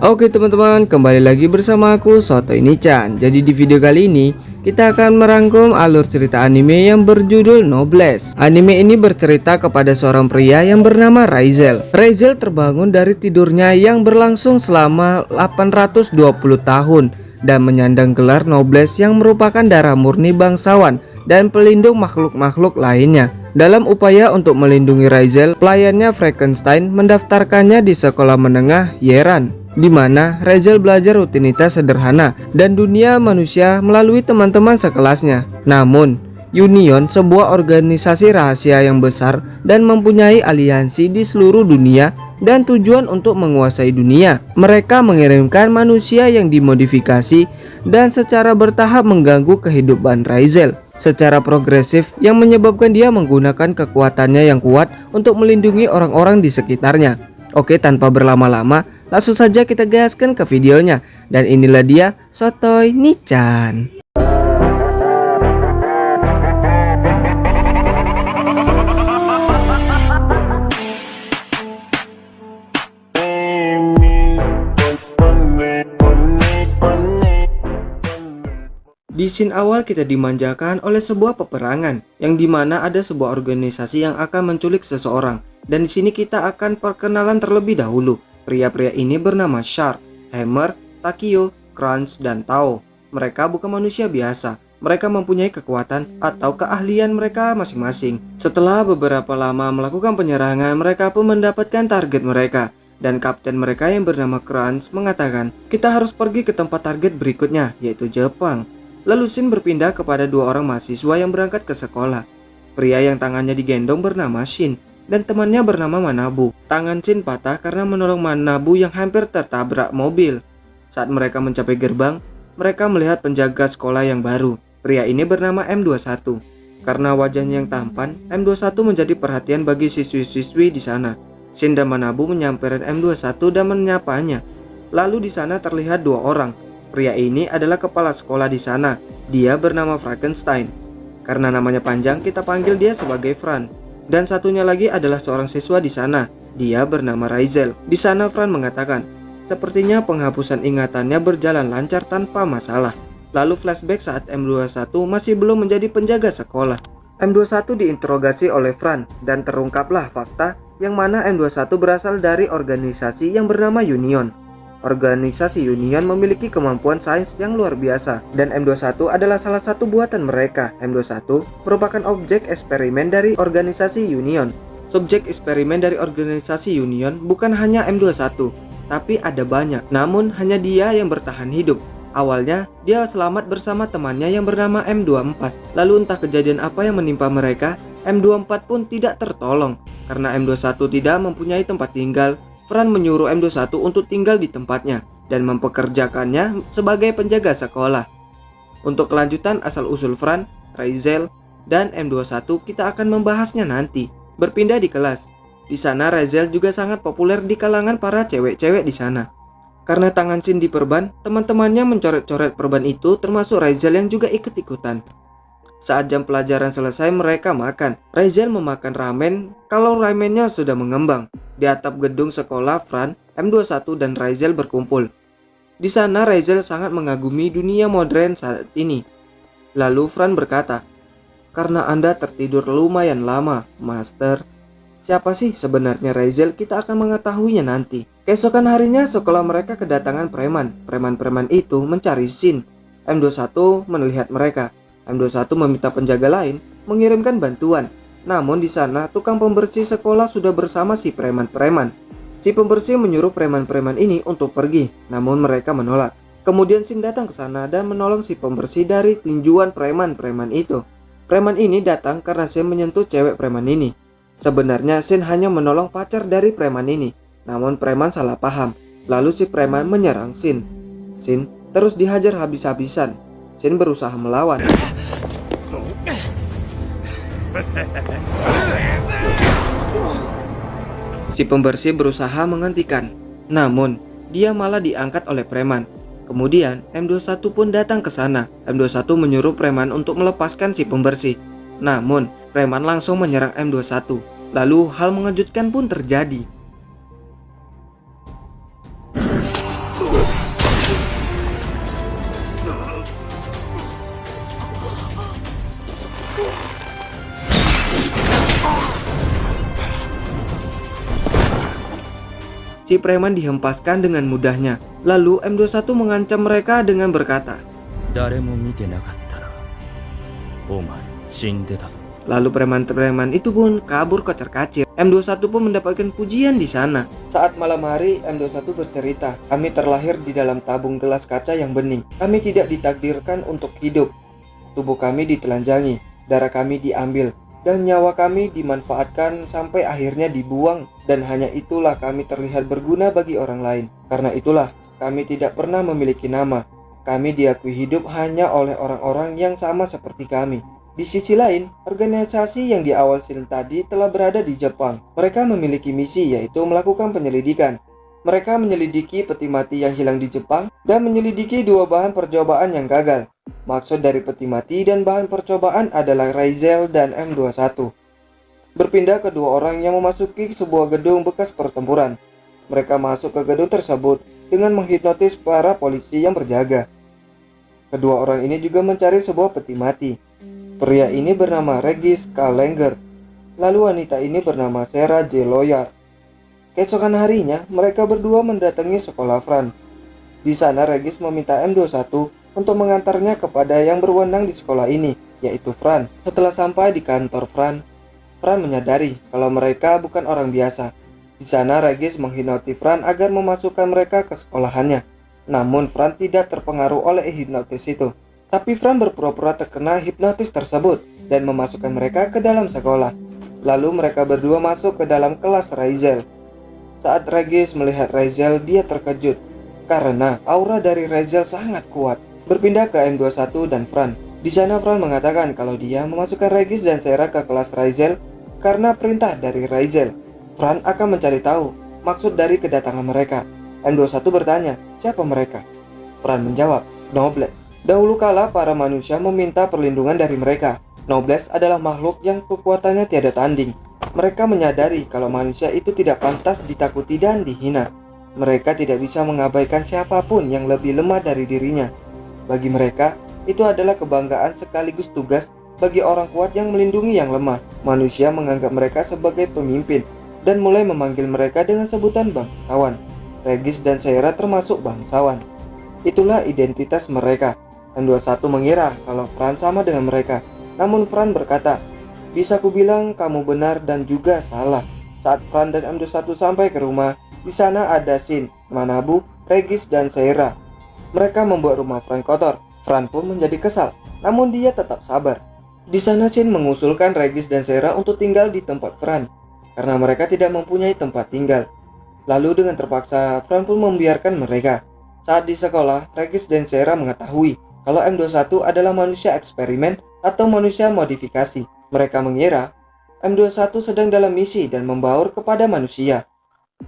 Oke teman-teman, kembali lagi bersama aku Sotoy Nichan. Jadi di video kali ini kita akan merangkum alur cerita anime yang berjudul Noblesse. Anime ini bercerita kepada seorang pria yang bernama Raizel. Raizel terbangun dari tidurnya yang berlangsung selama 820 tahun dan menyandang gelar Noblesse yang merupakan darah murni bangsawan dan pelindung makhluk-makhluk lainnya. Dalam upaya untuk melindungi Raizel, pelayannya Frankenstein mendaftarkannya di sekolah menengah Yeran, di mana Raizel belajar rutinitas sederhana dan dunia manusia melalui teman-teman sekelasnya. Namun, Union, sebuah organisasi rahasia yang besar dan mempunyai aliansi di seluruh dunia dan tujuan untuk menguasai dunia. Mereka mengirimkan manusia yang dimodifikasi dan secara bertahap mengganggu kehidupan Raizel secara progresif, yang menyebabkan dia menggunakan kekuatannya yang kuat untuk melindungi orang-orang di sekitarnya. Oke, tanpa berlama-lama, langsung saja kita gaskan ke videonya. Dan inilah dia Sotoy Nichan. Di scene awal kita dimanjakan oleh sebuah peperangan yang dimana ada sebuah organisasi yang akan menculik seseorang, dan di sini kita akan perkenalan terlebih dahulu. Pria-pria ini bernama Shark, Hammer, Takio, Crunch, dan Tao. Mereka bukan manusia biasa. Mereka mempunyai kekuatan atau keahlian mereka masing-masing. Setelah beberapa lama melakukan penyerangan, mereka pun mendapatkan target mereka. Dan kapten mereka yang bernama Crunch mengatakan, kita harus pergi ke tempat target berikutnya, yaitu Jepang. Lalu Shin berpindah kepada dua orang mahasiswa yang berangkat ke sekolah. Pria yang tangannya digendong bernama Shin dan temannya bernama Manabu. Tangan Shin patah karena menolong Manabu yang hampir tertabrak mobil. Saat mereka mencapai gerbang, mereka melihat penjaga sekolah yang baru. Pria ini bernama M21. Karena wajahnya yang tampan, M21 menjadi perhatian bagi siswi-siswi di sana. Shin dan Manabu menyamperin M21 dan menyapanya. Lalu di sana terlihat dua orang. Pria ini adalah kepala sekolah di sana. Dia bernama Frankenstein. Karena namanya panjang, kita panggil dia sebagai Fran. Dan satunya lagi adalah seorang siswa di sana. Dia bernama Raizel. Di sana Fran mengatakan, sepertinya penghapusan ingatannya berjalan lancar tanpa masalah. Lalu flashback saat M21 masih belum menjadi penjaga sekolah. M21 diinterogasi oleh Fran dan terungkaplah fakta yang mana M21 berasal dari organisasi yang bernama Union. Organisasi Union memiliki kemampuan sains yang luar biasa, dan M21 adalah salah satu buatan mereka. M21 merupakan objek eksperimen dari organisasi Union. Subjek eksperimen dari organisasi Union bukan hanya M21, tapi ada banyak, namun hanya dia yang bertahan hidup. Awalnya, dia selamat bersama temannya yang bernama M24. Lalu entah kejadian apa yang menimpa mereka, M24 pun tidak tertolong. Karena M21 tidak mempunyai tempat tinggal, Fran menyuruh M21 untuk tinggal di tempatnya dan mempekerjakannya sebagai penjaga sekolah. Untuk kelanjutan asal-usul Fran, Raizel, dan M21 kita akan membahasnya nanti. Berpindah di kelas. Di sana Raizel juga sangat populer di kalangan para cewek-cewek di sana. Karena tangan Shin diperban, teman-temannya mencoret-coret perban itu, termasuk Raizel yang juga ikut-ikutan. Saat jam pelajaran selesai, mereka makan. Raizel memakan ramen kalau ramennya sudah mengembang. Di atap gedung sekolah, Fran, M21 dan Raizel berkumpul. Di sana Raizel sangat mengagumi dunia modern saat ini. Lalu Fran berkata, karena Anda tertidur lumayan lama, Master. Siapa sih sebenarnya Raizel? Kita akan mengetahuinya nanti. Keesokan harinya sekolah mereka kedatangan preman. Preman-preman itu mencari Shin. M21 melihat mereka. M21 meminta penjaga lain mengirimkan bantuan. Namun di sana tukang pembersih sekolah sudah bersama si preman-preman. Si pembersih menyuruh preman-preman ini untuk pergi, namun mereka menolak. Kemudian Shin datang ke sana dan menolong si pembersih dari tinjuan preman-preman itu. Preman ini datang karena Shin menyentuh cewek preman ini. Sebenarnya Shin hanya menolong pacar dari preman ini, namun preman salah paham. Lalu si preman menyerang Shin. Shin terus dihajar habis-habisan. Shin berusaha melawan. Si pembersih berusaha menghentikan, namun dia malah diangkat oleh preman. Kemudian M21 pun datang ke sana. M21 menyuruh preman untuk melepaskan si pembersih. Namun preman langsung menyerang M21. Lalu hal mengejutkan pun terjadi. Si preman dihempaskan dengan mudahnya. Lalu M21 mengancam mereka dengan berkata, lalu preman-preman itu pun kabur kocar-kacir. M21 pun mendapatkan pujian di sana. Saat malam hari, M21 bercerita, kami terlahir di dalam tabung gelas kaca yang bening. Kami tidak ditakdirkan untuk hidup. Tubuh kami ditelanjangi, darah kami diambil, dan nyawa kami dimanfaatkan sampai akhirnya dibuang. Dan hanya itulah kami terlihat berguna bagi orang lain. Karena itulah kami tidak pernah memiliki nama. Kami diakui hidup hanya oleh orang-orang yang sama seperti kami. Di sisi lain, organisasi yang di awal scene tadi telah berada di Jepang. Mereka memiliki misi, yaitu melakukan penyelidikan. Mereka menyelidiki peti mati yang hilang di Jepang dan menyelidiki 2 bahan percobaan yang gagal. Maksud dari peti mati dan bahan percobaan adalah Raizel dan M21. Berpindah ke 2 orang yang memasuki sebuah gedung bekas pertempuran. Mereka masuk ke gedung tersebut dengan menghipnotis para polisi yang berjaga. Kedua orang ini juga mencari sebuah peti mati. Pria ini bernama Regis Kalenger, lalu wanita ini bernama Sarah J. Loyar. Keesokan harinya, mereka berdua mendatangi sekolah Fran. Di sana Regis meminta M21 untuk mengantarnya kepada yang berwenang di sekolah ini, yaitu Fran. Setelah sampai di kantor Fran menyadari kalau mereka bukan orang biasa. Di sana Regis menghipnotis Fran agar memasukkan mereka ke sekolahannya. Namun Fran tidak terpengaruh oleh hipnotis itu. Tapi Fran berpura-pura terkena hipnotis tersebut dan memasukkan mereka ke dalam sekolah. Lalu mereka berdua masuk ke dalam kelas Raizel. Saat Regis melihat Raizel, dia terkejut karena aura dari Raizel sangat kuat. Berpindah ke M21 dan Fran. Di sana Fran mengatakan kalau dia memasukkan Regis dan Sarah ke kelas Raizel karena perintah dari Raizel. Fran akan mencari tahu maksud dari kedatangan mereka. M21 bertanya, siapa mereka? Fran menjawab, Nobles. Dahulu kala para manusia meminta perlindungan dari mereka. Nobles adalah makhluk yang kekuatannya tiada tanding. Mereka menyadari kalau manusia itu tidak pantas ditakuti dan dihina. Mereka tidak bisa mengabaikan siapapun yang lebih lemah dari dirinya. Bagi mereka, itu adalah kebanggaan sekaligus tugas bagi orang kuat yang melindungi yang lemah. Manusia menganggap mereka sebagai pemimpin dan mulai memanggil mereka dengan sebutan bangsawan. Regis dan Sarah termasuk bangsawan. Itulah identitas mereka. M21 mengira kalau Fran sama dengan mereka. Namun Fran berkata, bisa ku bilang kamu benar dan juga salah. Saat Fran dan M21 sampai ke rumah, di sana ada Shin, Manabu, Regis dan Sarah. Mereka membuat rumah Fran kotor. Fran pun menjadi kesal, namun dia tetap sabar. Di sana Shin mengusulkan Regis dan Sarah untuk tinggal di tempat Fran karena mereka tidak mempunyai tempat tinggal. Lalu dengan terpaksa Fran pun membiarkan mereka. Saat di sekolah, Regis dan Sarah mengetahui kalau M21 adalah manusia eksperimen atau manusia modifikasi. Mereka mengira M21 sedang dalam misi dan membaur kepada manusia.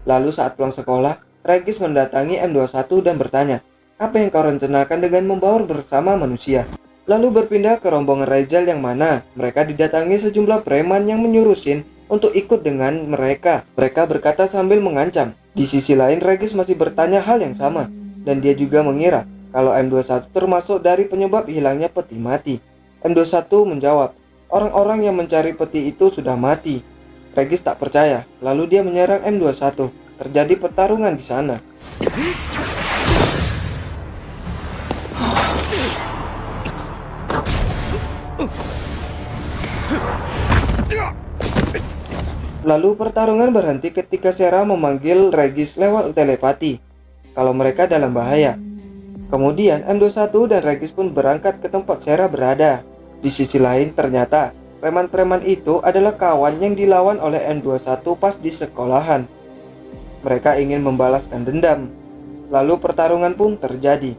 Lalu saat pulang sekolah, Regis mendatangi M21 dan bertanya, apa yang kau rencanakan dengan membaur bersama manusia? Lalu berpindah ke rombongan Raizel yang mana mereka didatangi sejumlah preman yang menyuruh Shin untuk ikut dengan mereka. Mereka berkata sambil mengancam. Di sisi lain Regis masih bertanya hal yang sama, dan dia juga mengira kalau M21 termasuk dari penyebab hilangnya peti mati. M21 menjawab, orang-orang yang mencari peti itu sudah mati. Regis tak percaya, lalu dia menyerang M21. Terjadi pertarungan di sana. Lalu pertarungan berhenti ketika Sarah memanggil Regis lewat telepati kalau mereka dalam bahaya. Kemudian M21 dan Regis pun berangkat ke tempat Sarah berada. Di sisi lain ternyata preman-preman itu adalah kawan yang dilawan oleh M21 pas di sekolahan. Mereka ingin membalaskan dendam. Lalu pertarungan pun terjadi.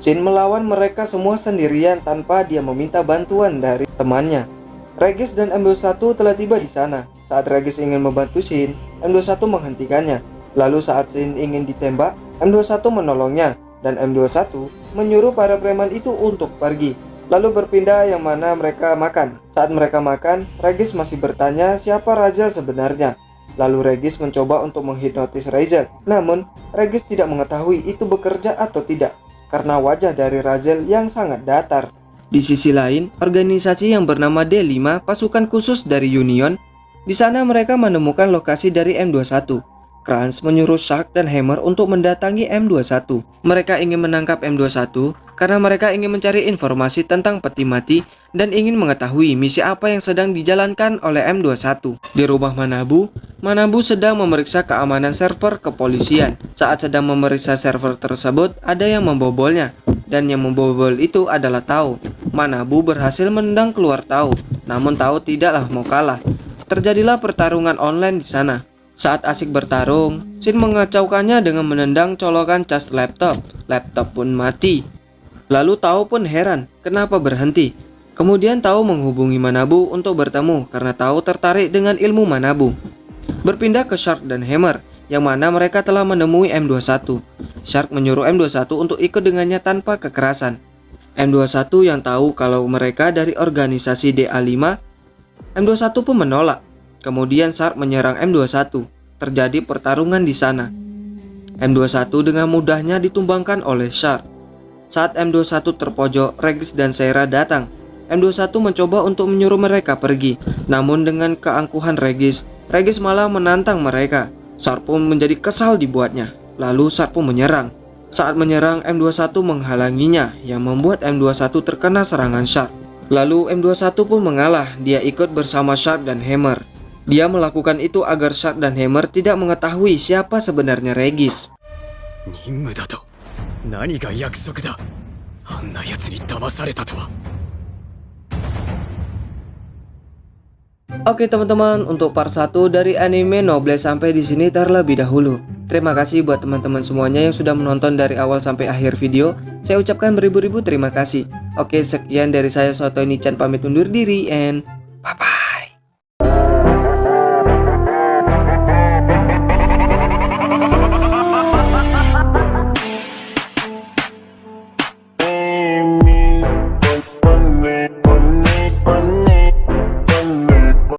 Shin melawan mereka semua sendirian tanpa dia meminta bantuan dari temannya. Regis dan M21 telah tiba di sana. Saat Regis ingin membantu Shin, M21 menghentikannya. Lalu saat Shin ingin ditembak, M21 menolongnya dan M21 menyuruh para preman itu untuk pergi, lalu berpindah yang mana mereka makan. Saat mereka makan, Regis masih bertanya siapa Razel sebenarnya. Lalu Regis mencoba untuk menghipnotis Razel. Namun, Regis tidak mengetahui itu bekerja atau tidak, karena wajah dari Razel yang sangat datar. Di sisi lain, organisasi yang bernama D5, pasukan khusus dari Union, di sana mereka menemukan lokasi dari M21. Krantz menyuruh Shark dan Hammer untuk mendatangi M21. Mereka ingin menangkap M21 karena mereka ingin mencari informasi tentang peti mati dan ingin mengetahui misi apa yang sedang dijalankan oleh M21. Di rumah Manabu, Manabu sedang memeriksa keamanan server kepolisian. Saat sedang memeriksa server tersebut, ada yang membobolnya, dan yang membobol itu adalah Tao. Manabu berhasil menendang keluar Tao, namun Tao tidaklah mau kalah. Terjadilah pertarungan online di sana. Saat asik bertarung, Shin mengacaukannya dengan menendang colokan cas laptop. Laptop pun mati. Lalu Tao pun heran, kenapa berhenti? Kemudian Tao menghubungi Manabu untuk bertemu karena Tao tertarik dengan ilmu Manabu. Berpindah ke Shark dan Hammer, yang mana mereka telah menemui M21. Shark menyuruh M21 untuk ikut dengannya tanpa kekerasan. M21 yang tahu kalau mereka dari organisasi DA5, M21 pun menolak. Kemudian Shark menyerang M21. Terjadi pertarungan di sana. M21 dengan mudahnya ditumbangkan oleh Shark. Saat M21 terpojok, Regis dan Seira datang. M21 mencoba untuk menyuruh mereka pergi. Namun dengan keangkuhan Regis malah menantang mereka. Shark pun menjadi kesal dibuatnya. Lalu Shark pun menyerang. Saat menyerang, M21 menghalanginya, yang membuat M21 terkena serangan Shark. Lalu M21 pun mengalah. Dia ikut bersama Shark dan Hammer. Dia melakukan itu agar Shark dan Hammer tidak mengetahui siapa sebenarnya Regis. Oke teman-teman, untuk part 1 dari anime Noblesse sampai di sini terlebih dahulu. Terima kasih buat teman-teman semuanya yang sudah menonton dari awal sampai akhir video. Saya ucapkan beribu-ribu terima kasih. Oke, sekian dari saya Soto Nichan pamit undur diri and